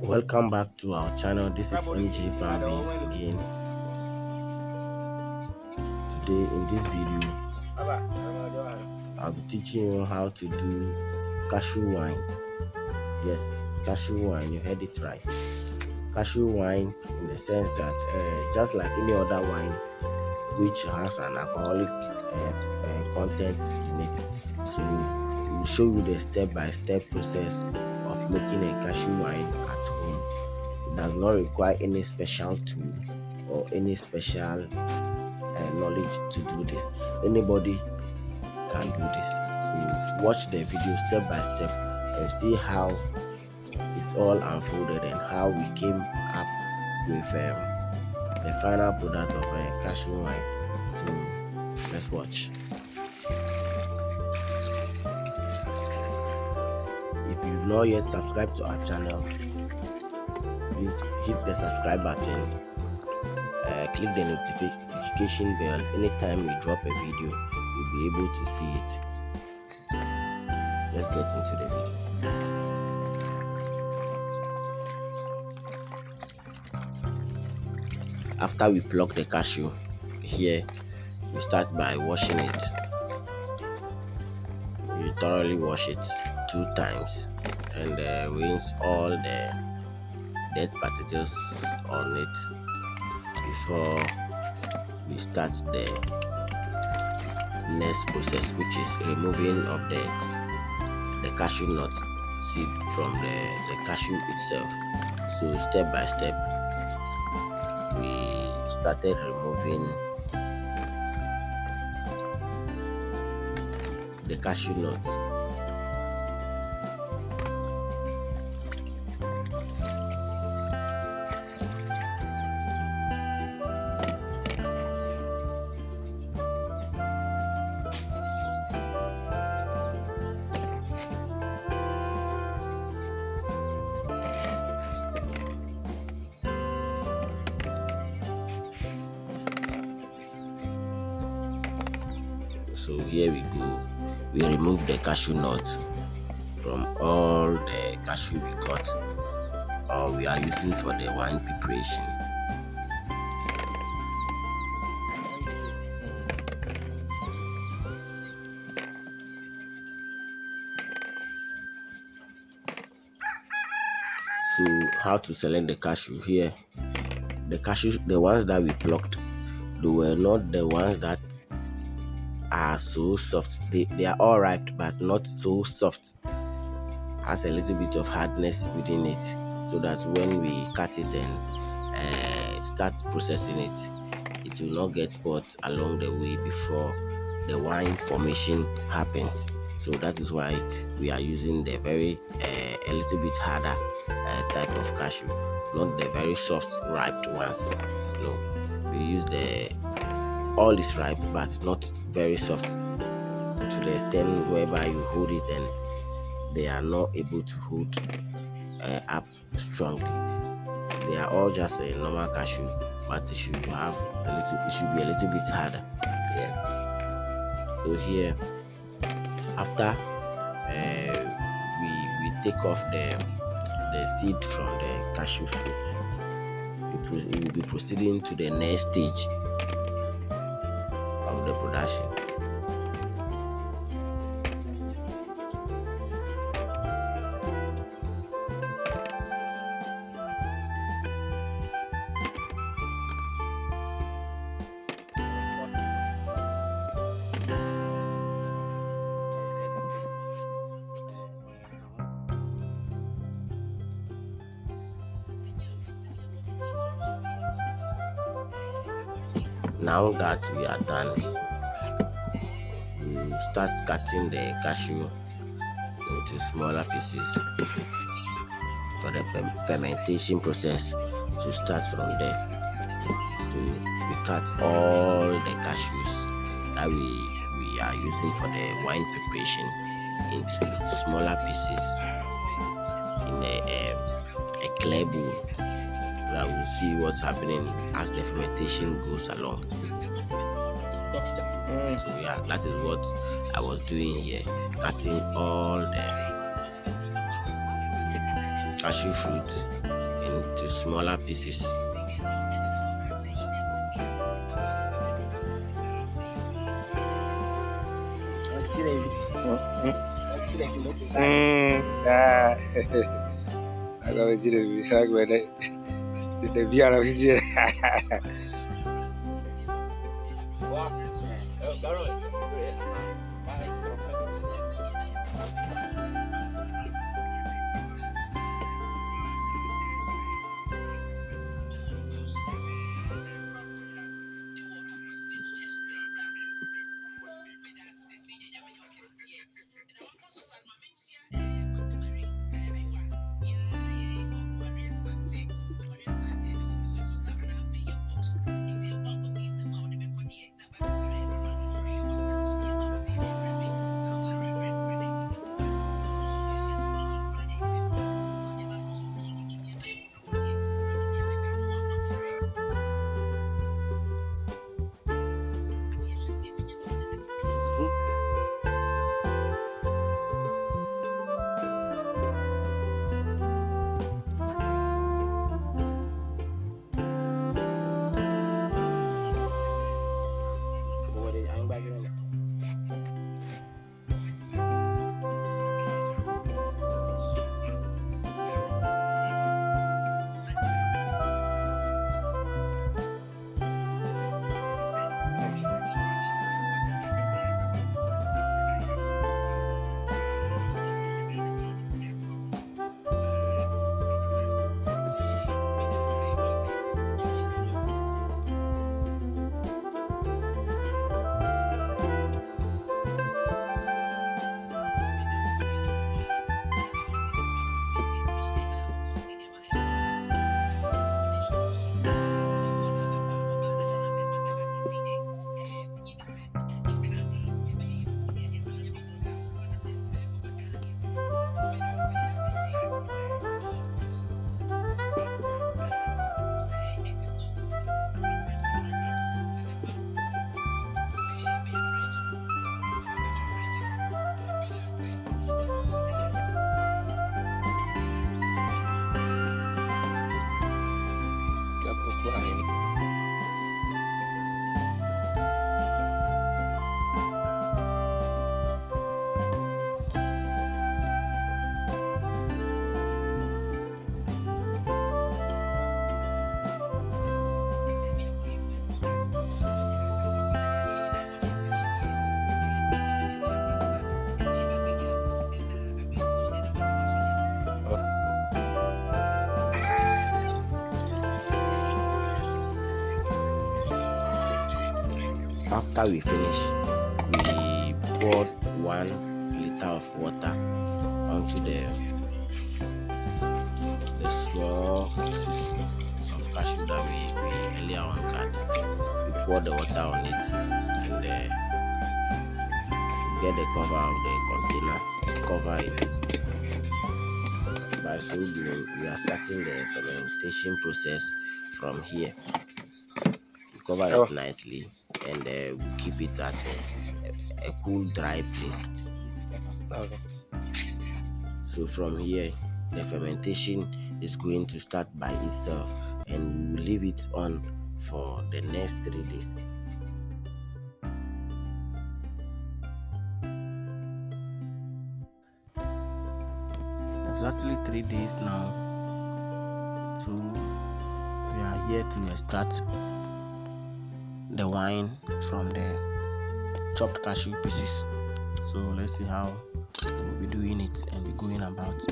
Welcome back to our channel. This is MJ Fanbase again. Today in this video I'll be teaching you how to do cashew wine. Yes, cashew wine, you heard it right. Cashew wine in the sense that just like any other wine which has an alcoholic content in it. So we will show you the step-by-step process of making a cashew wine at home. It does not require any special tool or any special knowledge to do this. Anybody can do this. So watch the video step by step and see how it's all unfolded and how we came up with the final product of a cashew wine. So let's watch. If you've not yet subscribed to our channel, please hit the subscribe button, click the notification bell. Anytime we drop a video, you'll be able to see it. Let's get into the video. After we pluck the cashew, here we start by washing it. You thoroughly wash it 2 times and rinse all the dead particles on it before we start the next process, which is removing of the cashew nut seed from the cashew itself. So step by step we started removing the cashew nuts. So here we go. We remove the cashew nut from all the cashew we got or we are using for the wine preparation. So how to select the cashew? Here the ones that we plucked, they were not the ones that are so soft. They are all ripe but not so soft. Has a little bit of hardness within it, so that when we cut it and start processing it, it will not get spoiled along the way before the wine formation happens. So that is why we are using the very a little bit harder type of cashew, not the very soft ripe ones. No, we use all is ripe but not very soft, to the extent whereby you hold it and they are not able to hold up strongly. They are all just a normal cashew, but it should be a little bit harder. Yeah. So here, after we take off the seed from the cashew fruit, we will be proceeding to the next stage of the production. Now that we are done, we start cutting the cashew into smaller pieces for the fermentation process to start from there. So we cut all the cashews that we are using for the wine preparation into smaller pieces in a clear bowl. I will see what's happening as the fermentation goes along. So yeah, that is what I was doing here, cutting all the cashew fruit into smaller pieces. After we finish, we poured 1 liter of water onto the small pieces of cashew that we earlier on cut. We pour the water on it and get the cover of the container to cover it. By so doing, we are starting the fermentation process from here. We cover it nicely and we keep it at a cool, dry place. Okay. So from here, the fermentation is going to start by itself, and we will leave it on for the next 3 days. Exactly 3 days now. So we are here to extract the wine from the chopped cashew pieces. So let's see how we'll be doing it and be going about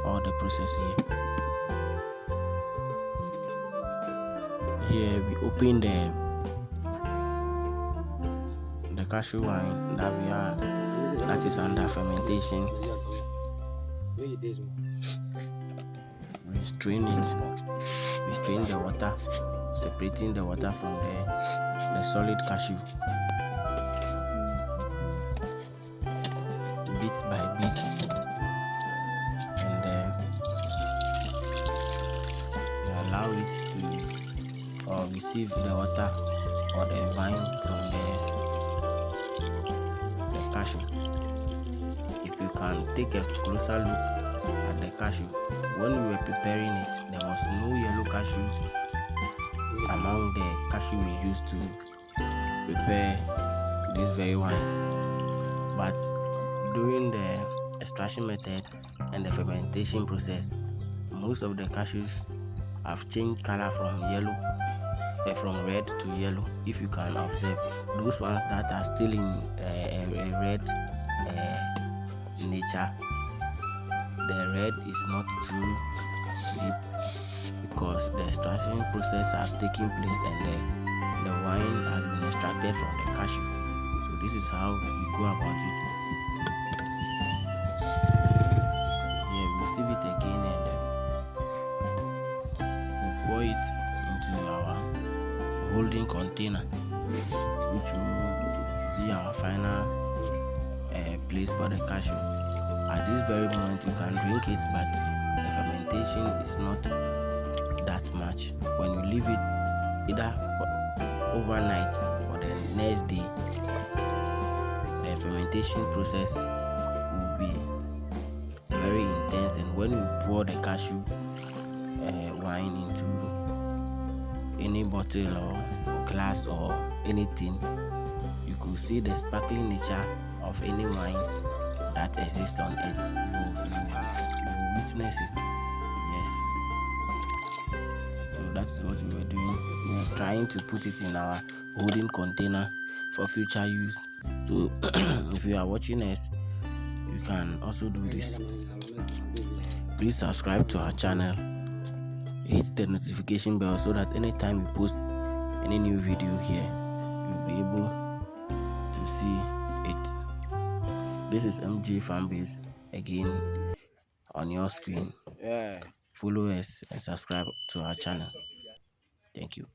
all the process here. Here we open the cashew wine that is under fermentation. We strain it. We strain the water, separating the water from the solid cashew. Bit by bit, and we allow it to receive the water or the wine from the cashew. If you can take a closer look at the cashew. When we were preparing it, there was no yellow cashew among the cashew we used to prepare this very wine. But during the extraction method and the fermentation process, most of the cashews have changed color from from red to yellow. If you can observe, those ones that are still in a red nature, the red is not too deep because the extraction process has taken place and the wine has been extracted from the cashew. So this is how we go about it. Yeah, we sieve it again and we pour it into our holding container, which will be our final place for the cashew. At this very moment, you can drink it, but the fermentation is not that much. When you leave it either for overnight or the next day, the fermentation process will be very intense. And when you pour the cashew wine into any bottle or glass or anything, you could see the sparkling nature of any wine that exists on it. You will witness it. Yes. So that is what we were doing. We were trying to put it in our holding container for future use. So if you are watching us, you can also do this. Please subscribe to our channel, hit the notification bell so that anytime we post any new video here, you'll be able to see it. This is MJ Fanbase again on your screen. Follow us and subscribe to our channel. Thank you.